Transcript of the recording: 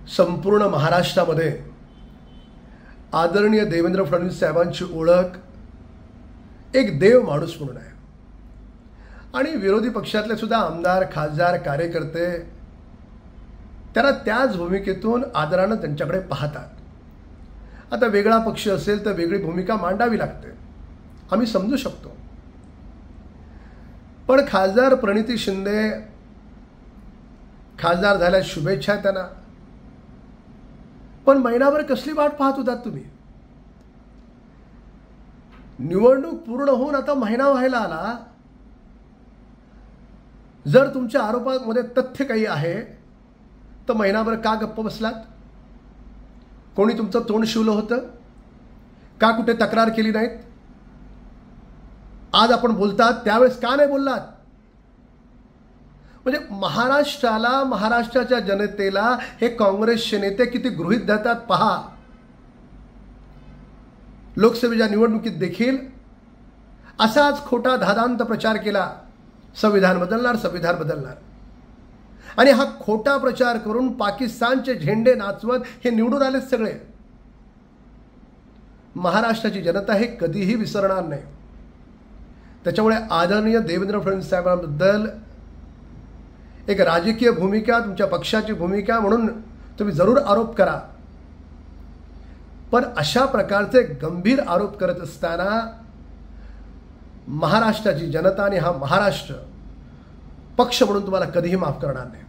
संपूर्ण महाराष्ट्रामध्ये आदरणीय देवेंद्र फडणवीस साहेबांची ओळख एक देव माणूस म्हणून आहे आणि विरोधी पक्षातले सुद्धा आमदार, खासदार, कार्यकर्ते त्यांना त्याच भूमिकेतून आदराने त्यांच्याकडे पाहतात। आता वेगळा पक्ष असेल तर वेगळी भूमिका मांडावी लागते, आम्ही समजू शकतो। पण खासदार प्रणिती शिंदे खासदार झाल्या शुभेच्छा त्यांना, पण महिनाभर कसली वाट पाहत होतात तुम्ही? निवडणूक पूर्ण होऊन आता महिना व्हायला आला। जर तुमच्या आरोपामध्ये तथ्य काही आहे तर महिनाभर का गप्प बसलात? कोणी तुमचं तोंड शिवलं होतं का? कुठे तक्रार केली नाहीत? आज आपण बोलतात त्यावेळेस का नाही बोललात? म्हणजे महाराष्ट्राला, महाराष्ट्राच्या जनतेला हे काँग्रेसचे नेते किती गृहीत धरतात पहा। लोकसभेच्या निवडणुकीत देखील असाच खोटा धादांत प्रचार केला, संविधान बदलणार, संविधान बदलणार, आणि हा खोटा प्रचार करून पाकिस्तानचे झेंडे नाचवत हे निवडून आले सगळे। महाराष्ट्राची जनता हे कधीही विसरणार नाही। त्याच्यामुळे आदरणीय देवेंद्र फडणवीस साहेबांबद्दल एक राजकीय भूमिका, तुमच्या पक्षाची भूमिका म्हणून तुम्ही जरूर आरोप करा, पण अशा प्रकारचे गंभीर आरोप करत असताना महाराष्ट्राची जनता आणि हा महाराष्ट्र पक्ष म्हणून तुम्हाला कधीही माफ करणार नाही।